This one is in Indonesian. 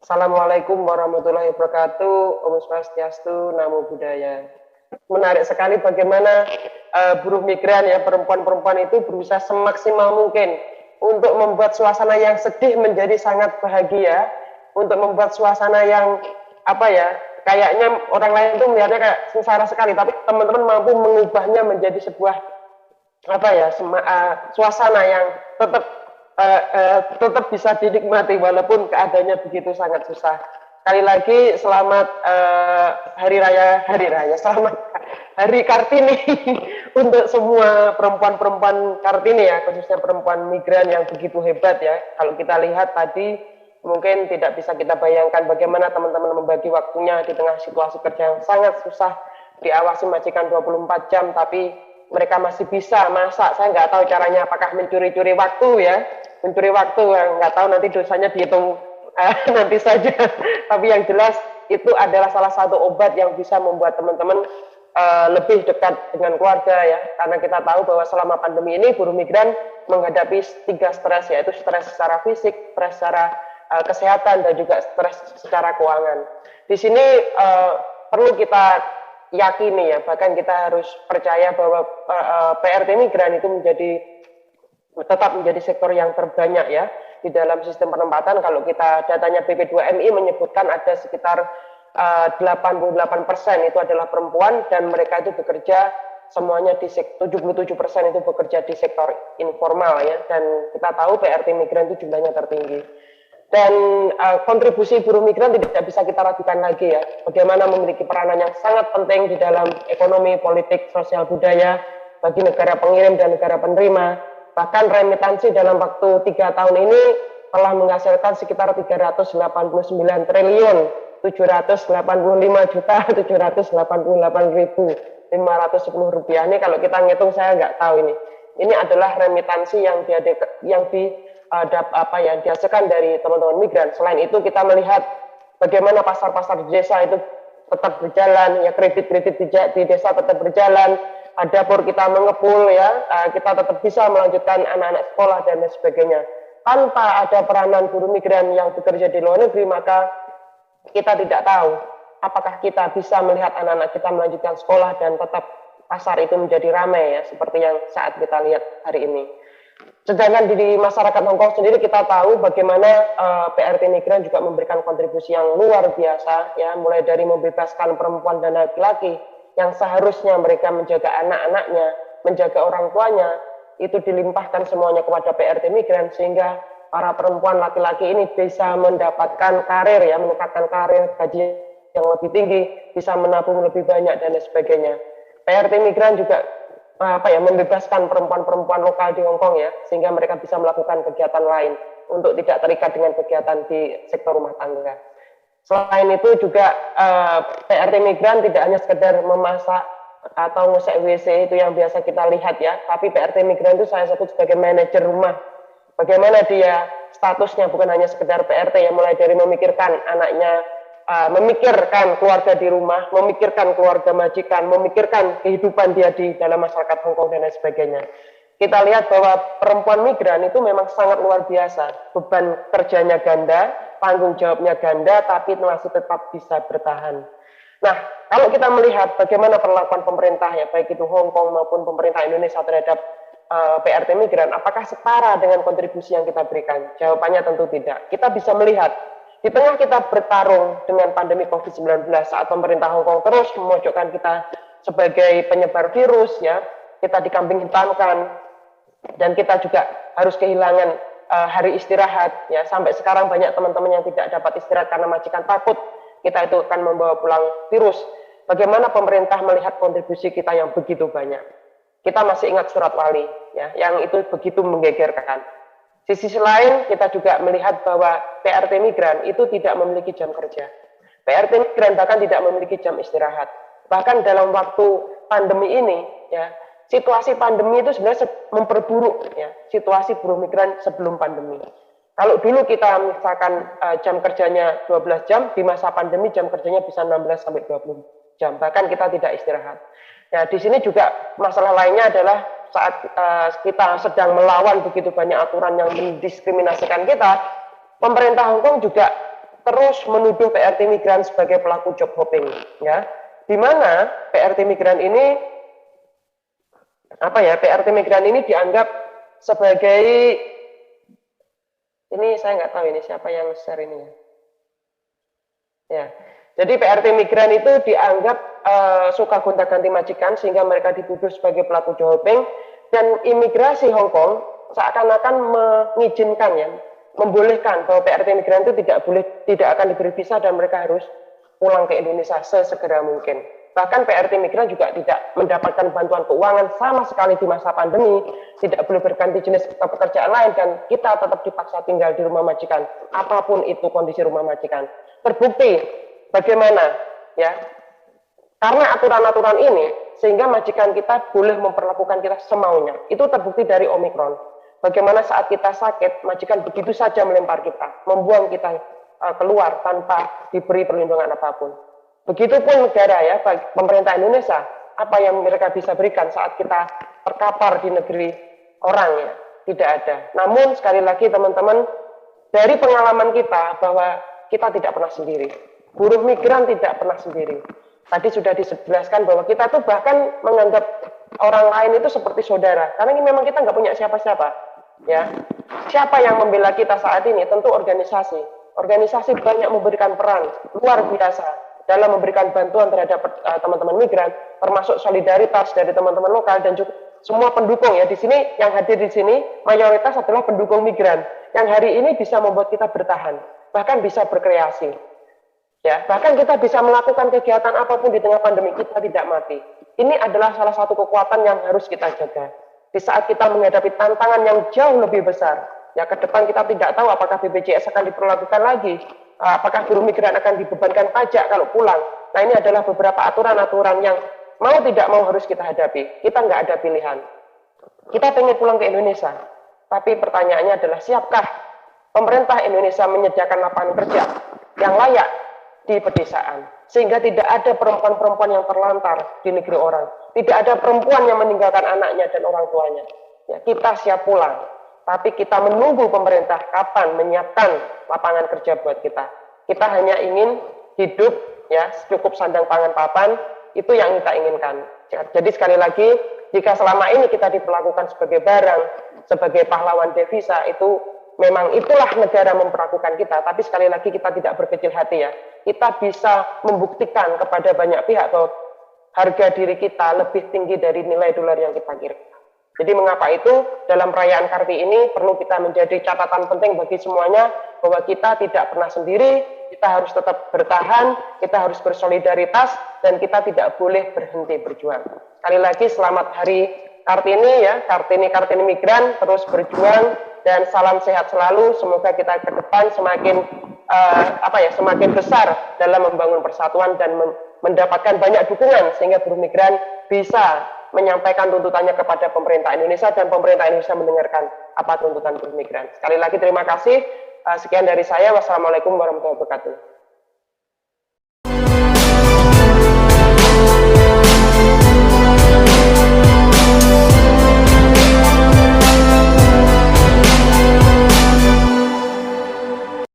Assalamualaikum warahmatullahi wabarakatuh. Om Swastiastu, Namo Buddhaya. Menarik sekali bagaimana buruh migran ya, perempuan-perempuan itu berusaha semaksimal mungkin untuk membuat suasana yang sedih menjadi sangat bahagia, untuk membuat suasana yang apa ya, kayaknya orang lain itu melihatnya kayak sengsara sekali, tapi teman-teman mampu mengubahnya menjadi sebuah apa ya, suasana yang tetap tetap bisa dinikmati walaupun keadaannya begitu sangat susah. Sekali lagi selamat hari raya, selamat Hari Kartini untuk semua perempuan-perempuan Kartini ya, khususnya perempuan migran yang begitu hebat ya. Kalau kita lihat tadi mungkin tidak bisa kita bayangkan bagaimana teman-teman membagi waktunya di tengah situasi kerja yang sangat susah, diawasi majikan 24 jam, tapi mereka masih bisa masak. Saya nggak tahu caranya, apakah mencuri-curi waktu ya, mencuri waktu, nggak tahu nanti dosanya dihitung nanti saja. Tapi yang jelas itu adalah salah satu obat yang bisa membuat teman-teman lebih dekat dengan keluarga ya, karena kita tahu bahwa selama pandemi ini buruh migran menghadapi 3 stres, yaitu stres secara fisik, stres secara kesehatan, dan juga stres secara keuangan. Di sini perlu kita yakini ya, bahkan kita harus percaya bahwa PRT migran itu tetap menjadi sektor yang terbanyak ya di dalam sistem penempatan. Kalau kita datanya BP2MI menyebutkan ada sekitar 88% itu adalah perempuan, dan mereka itu bekerja semuanya di 77% itu bekerja di sektor informal ya, dan kita tahu PRT migran itu jumlahnya tertinggi. Dan kontribusi buruh migran tidak bisa kita ragukan lagi ya, bagaimana memiliki peranan yang sangat penting di dalam ekonomi, politik, sosial, budaya bagi negara pengirim dan negara penerima. Bahkan remitansi dalam waktu 3 tahun ini telah menghasilkan sekitar 389 triliun 785 juta 788.510 rupiah. Ini kalau kita ngitung, saya nggak tahu ini adalah remitansi yang dihasilkan dari teman-teman migran. Selain itu kita melihat bagaimana pasar-pasar di desa itu tetap berjalan ya, kredit-kredit di desa tetap berjalan, dapur kita mengepul ya, kita tetap bisa melanjutkan anak-anak sekolah dan lain sebagainya. Tanpa ada peranan buruh migran yang bekerja di luar negeri, maka kita tidak tahu apakah kita bisa melihat anak-anak kita melanjutkan sekolah dan tetap pasar itu menjadi ramai ya, seperti yang saat kita lihat hari ini. Sedangkan di masyarakat Hongkong sendiri kita tahu bagaimana PRT migran juga memberikan kontribusi yang luar biasa ya, mulai dari membebaskan perempuan dan laki-laki yang seharusnya mereka menjaga anak-anaknya, menjaga orang tuanya, itu dilimpahkan semuanya kepada PRT migran, sehingga para perempuan laki-laki ini bisa mendapatkan karir ya, meningkatkan karir, gaji yang lebih tinggi, bisa menabung lebih banyak dan lain sebagainya. PRT migran juga membebaskan perempuan-perempuan lokal di Hongkong ya, sehingga mereka bisa melakukan kegiatan lain untuk tidak terikat dengan kegiatan di sektor rumah tangga. Selain itu juga PRT migran tidak hanya sekedar memasak atau ngecek WC itu yang biasa kita lihat ya, tapi PRT migran itu saya sebut sebagai manajer rumah. Bagaimana dia statusnya bukan hanya sekedar PRT yang mulai dari memikirkan anaknya, memikirkan keluarga di rumah, memikirkan keluarga majikan, memikirkan kehidupan dia di dalam masyarakat Hongkong dan lain sebagainya. Kita lihat bahwa perempuan migran itu memang sangat luar biasa, beban kerjanya ganda, tanggung jawabnya ganda, tapi masih tetap bisa bertahan. Nah, kalau kita melihat bagaimana perlakuan pemerintah ya, baik itu Hongkong maupun pemerintah Indonesia terhadap PRT migran, apakah setara dengan kontribusi yang kita berikan? Jawabannya tentu tidak. Kita bisa melihat di tengah kita bertarung dengan pandemi COVID-19, saat pemerintah Hongkong terus memojokkan kita sebagai penyebar virus ya, kita dikambing hitamkan, dan kita juga harus kehilangan hari istirahat ya. Sampai sekarang banyak teman-teman yang tidak dapat istirahat karena majikan takut kita itu akan membawa pulang virus. Bagaimana pemerintah melihat kontribusi kita yang begitu banyak? Kita masih ingat surat wali ya, yang itu begitu menggegerkan. Di sisi lain kita juga melihat bahwa PRT migran itu tidak memiliki jam kerja. PRT migran bahkan tidak memiliki jam istirahat. Bahkan dalam waktu pandemi ini ya, situasi pandemi itu sebenarnya memperburuk ya, situasi buruh migran sebelum pandemi. Kalau dulu kita misalkan jam kerjanya 12 jam, di masa pandemi jam kerjanya bisa 16 sampai 20 jam. Bahkan kita tidak istirahat. Nah, di sini juga masalah lainnya adalah saat kita sedang melawan begitu banyak aturan yang mendiskriminasikan kita, pemerintah Hongkong juga terus menuduh PRT migran sebagai pelaku job hopping, ya. Di mana PRT migran ini PRT migran ini dianggap sebagai, ini saya nggak tahu ini siapa yang share ini ya. Jadi PRT migran itu dianggap suka gonta-ganti majikan sehingga mereka dituduh sebagai pelaku job hopping, dan imigrasi Hong Kong seakan-akan mengizinkan ya, membolehkan bahwa PRT migran itu tidak akan diberi visa dan mereka harus pulang ke Indonesia sesegera mungkin. Bahkan PRT migran juga tidak mendapatkan bantuan keuangan sama sekali di masa pandemi, tidak boleh berganti jenis pekerjaan lain, dan kita tetap dipaksa tinggal di rumah majikan, apapun itu kondisi rumah majikan. Terbukti bagaimana ya, karena aturan-aturan ini sehingga majikan kita boleh memperlakukan kita semaunya. Itu terbukti dari Omikron. Bagaimana saat kita sakit, majikan begitu saja melempar kita, membuang kita keluar tanpa diberi perlindungan apapun. Begitupun negara ya, pemerintah Indonesia, apa yang mereka bisa berikan saat kita terkapar di negeri orang ya, tidak ada. Namun sekali lagi teman-teman, dari pengalaman kita bahwa kita tidak pernah sendiri. Buruh migran tidak pernah sendiri. Tadi sudah dijelaskan bahwa kita tuh bahkan menganggap orang lain itu seperti saudara, karena ini memang kita nggak punya siapa-siapa. Ya, siapa yang membela kita saat ini? Tentu organisasi. Organisasi banyak memberikan peran luar biasa dalam memberikan bantuan terhadap teman-teman migran, termasuk solidaritas dari teman-teman lokal dan juga semua pendukung ya. Di sini yang hadir di sini mayoritas adalah pendukung migran yang hari ini bisa membuat kita bertahan, bahkan bisa berkreasi. Ya, bahkan kita bisa melakukan kegiatan apapun di tengah pandemi, kita tidak mati. Ini adalah salah satu kekuatan yang harus kita jaga. Di saat kita menghadapi tantangan yang jauh lebih besar, ya ke depan kita tidak tahu apakah BPJS akan diperlakukan lagi, apakah buruh migran akan dibebankan pajak kalau pulang. Nah, ini adalah beberapa aturan-aturan yang mau tidak mau harus kita hadapi. Kita nggak ada pilihan. Kita pengen pulang ke Indonesia, tapi pertanyaannya adalah siapkah pemerintah Indonesia menyediakan lapangan kerja yang layak di pedesaan, sehingga tidak ada perempuan-perempuan yang terlantar di negeri orang, tidak ada perempuan yang meninggalkan anaknya dan orang tuanya. Ya, kita siap pulang, tapi kita menunggu pemerintah kapan menyiapkan lapangan kerja buat kita. Kita hanya ingin hidup ya cukup sandang pangan papan, itu yang kita inginkan. Jadi sekali lagi, jika selama ini kita diperlakukan sebagai barang, sebagai pahlawan devisa, itu memang itulah negara memperlakukan kita. Tapi sekali lagi kita tidak berkecil hati ya. Kita bisa membuktikan kepada banyak pihak bahwa harga diri kita lebih tinggi dari nilai dolar yang kita kirim. Jadi mengapa itu dalam perayaan Karti ini perlu kita menjadi catatan penting bagi semuanya bahwa kita tidak pernah sendiri, kita harus tetap bertahan, kita harus bersolidaritas, dan kita tidak boleh berhenti berjuang. Sekali lagi selamat hari Kartini ya, Kartini migran, terus berjuang dan salam sehat selalu. Semoga kita ke depan semakin semakin besar dalam membangun persatuan dan mendapatkan banyak dukungan sehingga buruh migran bisa menyampaikan tuntutannya kepada pemerintah Indonesia dan pemerintah Indonesia mendengarkan apa tuntutan buruh migran. Sekali lagi terima kasih. Sekian dari saya. Wassalamualaikum warahmatullahi wabarakatuh.